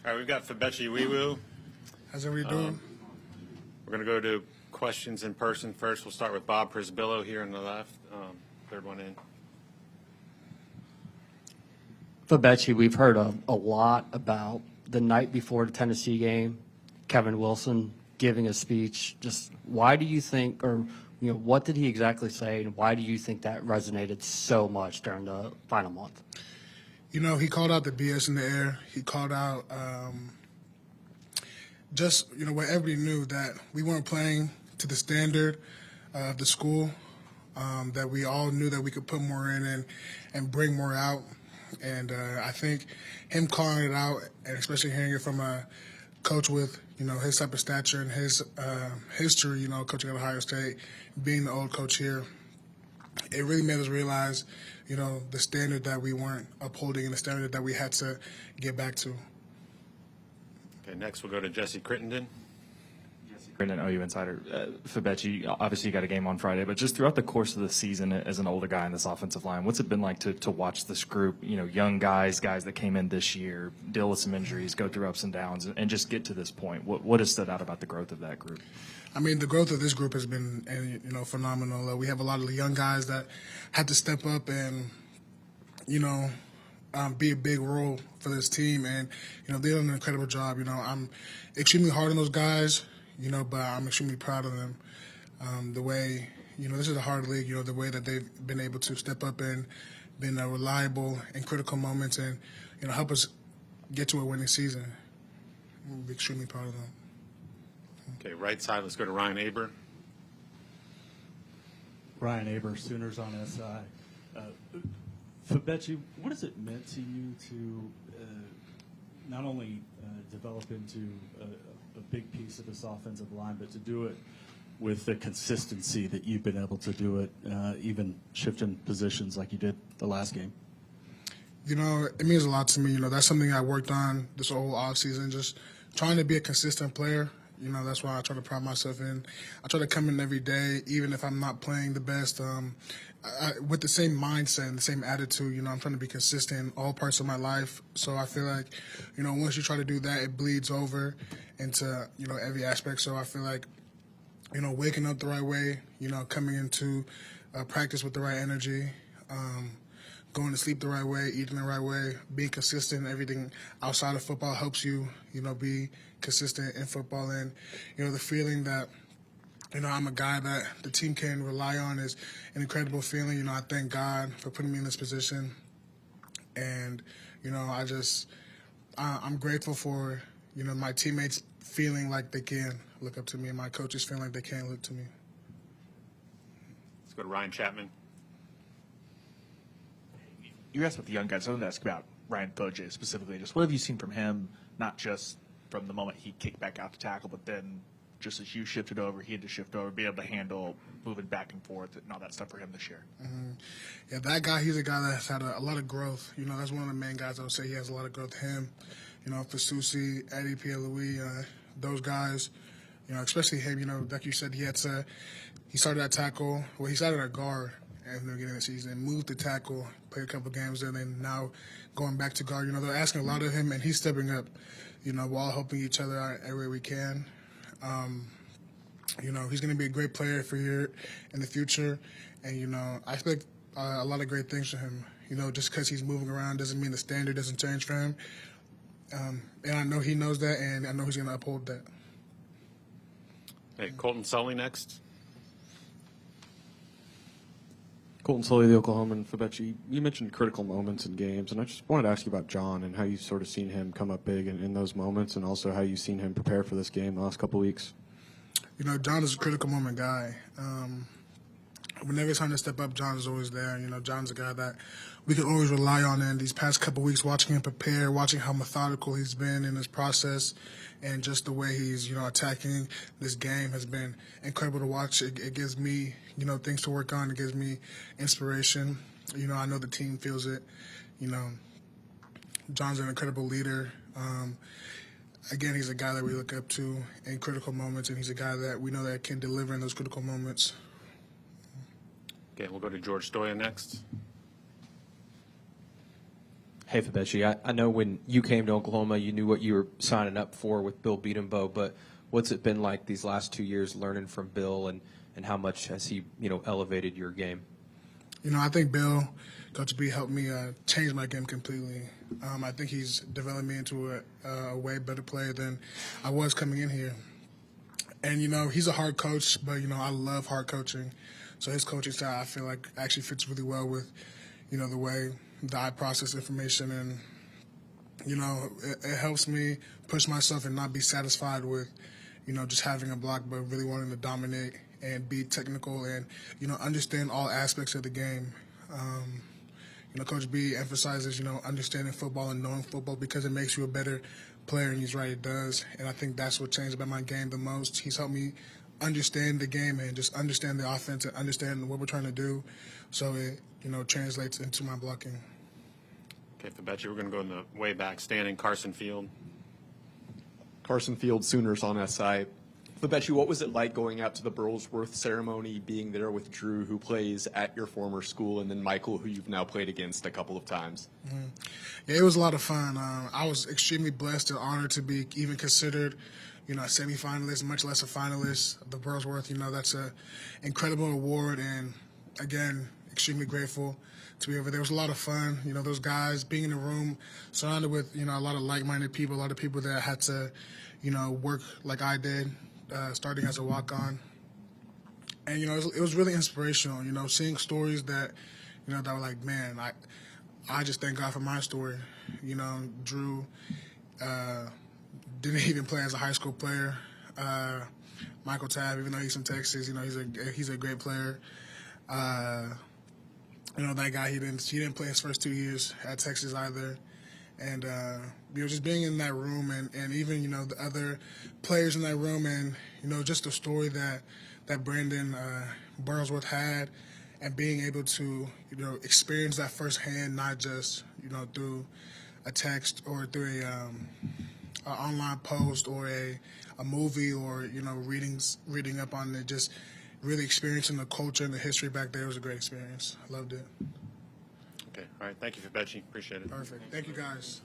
All right, we've got Febechi Nwaiwu. How's everybody doing? We're going to go to questions in person first. We'll start with Bob Prisbillo here on the left, third one in. Febechi, we've heard a lot about the night before the Tennessee game, Kevin Wilson giving a speech. Just why do you think, or what did he exactly say, and why do you think that resonated so much during the final month? He called out the BS in the air. He called out what everybody knew, that we weren't playing to the standard of the school, that we all knew that we could put more in and bring more out. And I think him calling it out, and especially hearing it from a coach with, his type of stature and his history, coaching at Ohio State, being the old coach here, it really made us realize, the standard that we weren't upholding and the standard that we had to get back to. Okay, next we'll go to Jesse Crittenden. Crittenden, OU Insider. Febechi, obviously you got a game on Friday, but just throughout the course of the season as an older guy in this offensive line, what's it been like to watch this group, young guys that came in this year, deal with some injuries, go through ups and downs, and just get to this point? What has stood out about the growth of that group? I mean, the growth of this group has been, phenomenal. We have a lot of young guys that had to step up and, be a big role for this team. And, they did an incredible job. I'm extremely hard on those guys, but I'm extremely proud of them. The way, this is a hard league, the way that they've been able to step up and been reliable in critical moments and, help us get to a winning season. I'm extremely proud of them. Okay, right side, let's go to Ryan Aber. Ryan Aber, Sooners on SI. Febechi, what has it meant to you to not only develop into a big piece of this offensive line, but to do it with the consistency that you've been able to do it, even shifting positions like you did the last game? It means a lot to me. That's something I worked on this whole offseason, just trying to be a consistent player. That's why I try to pride myself in. I try to come in every day, even if I'm not playing the best, with the same mindset and the same attitude. I'm trying to be consistent in all parts of my life. So I feel like, once you try to do that, it bleeds over into, every aspect. So I feel like, waking up the right way, coming into practice with the right energy, going to sleep the right way, eating the right way, being consistent. Everything outside of football helps you, be consistent in football. And, the feeling that, I'm a guy that the team can rely on is an incredible feeling. I thank God for putting me in this position. And, I'm grateful for, my teammates feeling like they can look up to me and my coaches feeling like they can look to me. Let's go to Ryan Chapman. You asked about the young guys. I wanted to ask about Ryan Febechi specifically. Just what have you seen from him, not just from the moment he kicked back out to tackle, but then just as you shifted over, he had to shift over, be able to handle moving back and forth and all that stuff for him this year? Mm-hmm. Yeah, that guy, he's a guy that's had a lot of growth. That's one of the main guys I would say he has a lot of growth. Him, Fasusi, Eddie Pierre-Louis, those guys, especially him, like you said, he started at tackle. Well, he started at guard at the beginning of the season, moved to tackle, played a couple games there, and then now going back to guard. They're asking a lot of him, and he's stepping up. We're all helping each other out everywhere we can. He's going to be a great player for you in the future, and I expect a lot of great things from him. Just because he's moving around doesn't mean the standard doesn't change for him. And I know he knows that, and I know he's going to uphold that. Hey, Colton Sully next. Colton Sully, the Oklahoman. Febechi, you mentioned critical moments in games, and I just wanted to ask you about John and how you've sort of seen him come up big in those moments, and also how you've seen him prepare for this game the last couple of weeks. John is a critical moment guy. Whenever it's time to step up, John is always there. John's a guy that we can always rely on. And these past couple of weeks, watching him prepare, watching how methodical he's been in his process, and just the way he's, attacking this game has been incredible to watch. It gives me, things to work on. It gives me inspiration. I know the team feels it. John's an incredible leader. Again, he's a guy that we look up to in critical moments, and he's a guy that we know that can deliver in those critical moments. Okay, we'll go to George Stoya next. Hey, Febechi, I know when you came to Oklahoma, you knew what you were signing up for with Bill Beatenbow, but what's it been like these last 2 years learning from Bill, and how much has he, elevated your game? I think Bill, Coach B, helped me change my game completely. I think he's developed me into a way better player than I was coming in here. And, he's a hard coach, but, I love hard coaching. So his coaching style, I feel like, actually fits really well with, the way that I process information. And, it helps me push myself and not be satisfied with, just having a block, but really wanting to dominate and be technical and, understand all aspects of the game. Coach B emphasizes, understanding football and knowing football because it makes you a better player, and he's right, it does. And I think that's what changed about my game the most. He's helped me understand the game and just understand the offense and understand what we're trying to do so it, translates into my blocking. Okay, Febechi, we're going to go in the way back standing. Carson Field. Carson Field, Sooners on SI. Febechi, what was it like going out to the Burlsworth ceremony, being there with Drew, who plays at your former school, and then Michael, who you've now played against a couple of times? Mm-hmm. Yeah, it was a lot of fun. I was extremely blessed and honored to be even considered, a semifinalist, much less a finalist. The Burlsworth, that's an incredible award, and again, extremely grateful to be over there. It was a lot of fun. Those guys being in the room, surrounded with, a lot of like-minded people, a lot of people that had to, work like I did. Starting as a walk-on. And, it was really inspirational, seeing stories that, that were like, man, I just thank God for my story. Drew didn't even play as a high school player. Michael Tabb, even though he's from Texas, he's a great player. That guy, he didn't play his first 2 years at Texas either. And, just being in that room and even, the other players in that room and, just the story that Brandon Burlsworth had and being able to, experience that firsthand, not just, through a text or through an online post or a movie or, reading up on it, just really experiencing the culture and the history back there was a great experience. I loved it. Okay, all right. Thank you, Febechi. Appreciate it. Perfect. Thank you, guys.